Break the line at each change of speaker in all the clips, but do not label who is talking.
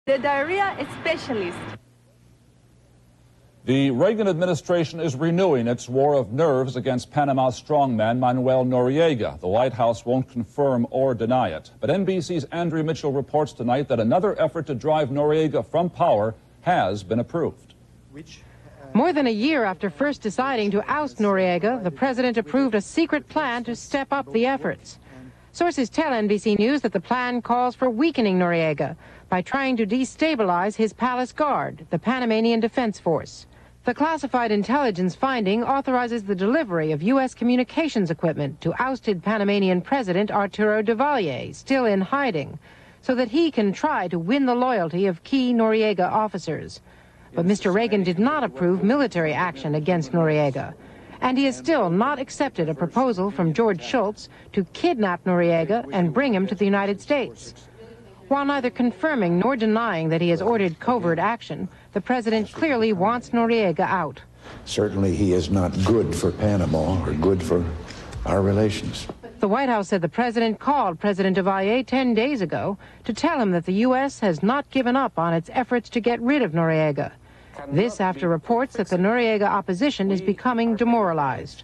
the diarrhea specialist.
The Reagan administration is renewing its war of nerves against Panama strongman Manuel Noriega. The White House won't confirm or deny it. But NBC's Andrea Mitchell reports tonight that another effort to drive Noriega from power has been approved.
More than a year after first deciding to oust Noriega, the president approved a secret plan to step up the efforts. Sources tell NBC News that the plan calls for weakening Noriega by trying to destabilize his palace guard, the Panamanian Defense Force. The classified intelligence finding authorizes the delivery of U.S. communications equipment to ousted Panamanian President Arturo Duvalier, still in hiding, so that he can try to win the loyalty of key Noriega officers. But Mr. Reagan did not approve military action against Noriega, and he has still not accepted a proposal from George Shultz to kidnap Noriega and bring him to the United States. While neither confirming nor denying that he has ordered covert action, the president clearly wants Noriega out.
Certainly he is not good for Panama or good for our relations.
The White House said the president called President Duvalier 10 days ago to tell him that the U.S. has not given up on its efforts to get rid of Noriega. This after reports that the Noriega opposition is becoming demoralized.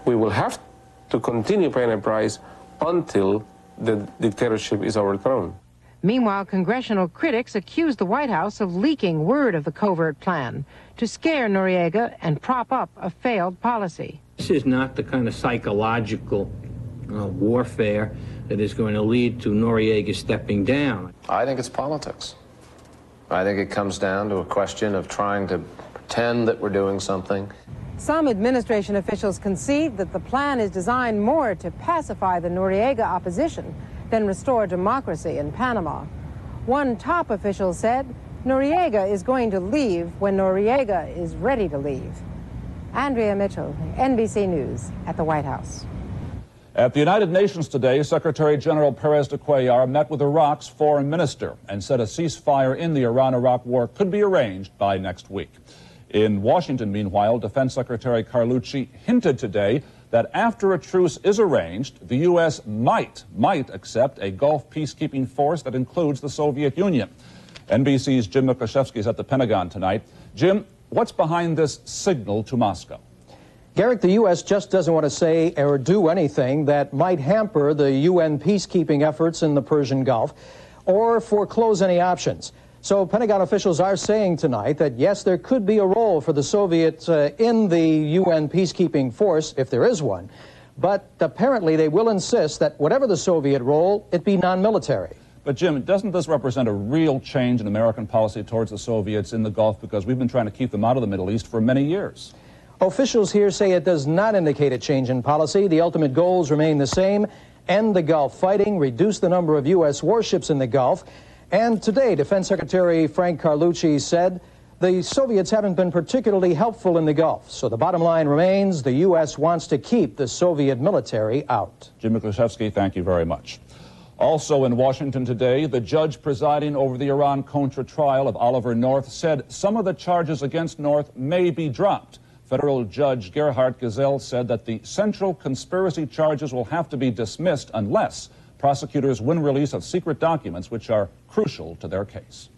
We will have to continue paying a price until the dictatorship is overthrown.
Meanwhile, congressional critics accuse the White House of leaking word of the covert plan to scare Noriega and prop up a failed policy.
This is not the kind of psychological warfare that is going to lead to Noriega stepping down.
I think it's politics. I think it comes down to a question of trying to pretend that we're doing something.
Some administration officials concede that the plan is designed more to pacify the Noriega opposition than restore democracy in Panama. One top official said Noriega is going to leave when Noriega is ready to leave. Andrea Mitchell, NBC News at the White House.
At the United Nations today, Secretary General Perez de Cuellar met with Iraq's foreign minister and said a ceasefire in the Iran-Iraq war could be arranged by next week. In Washington, meanwhile, Defense Secretary Carlucci hinted today that after a truce is arranged, the U.S. might accept a Gulf peacekeeping force that includes the Soviet Union. NBC's Jim Miklaszewski is at the Pentagon tonight. Jim, what's behind this signal to Moscow?
Garrick, the U.S. just doesn't want to say or do anything that might hamper the UN peacekeeping efforts in the Persian Gulf or foreclose any options. So Pentagon officials are saying tonight that, yes, there could be a role for the Soviets in the UN peacekeeping force, if there is one, but apparently they will insist that whatever the Soviet role, it be non-military.
But, Jim, doesn't this represent a real change in American policy towards the Soviets in the Gulf, because we've been trying to keep them out of the Middle East for many years?
Officials here say it does not indicate a change in policy. The ultimate goals remain the same: end the Gulf fighting, reduce the number of U.S. warships in the Gulf. And today, Defense Secretary Frank Carlucci said the Soviets haven't been particularly helpful in the Gulf. So the bottom line remains, the U.S. wants to keep the Soviet military out.
Jim Miklaszewski, thank you very much. Also in Washington today, the judge presiding over the Iran-Contra trial of Oliver North said some of the charges against North may be dropped. Federal Judge Gerhard Gesell said that the central conspiracy charges will have to be dismissed unless prosecutors win release of secret documents which are crucial to their case.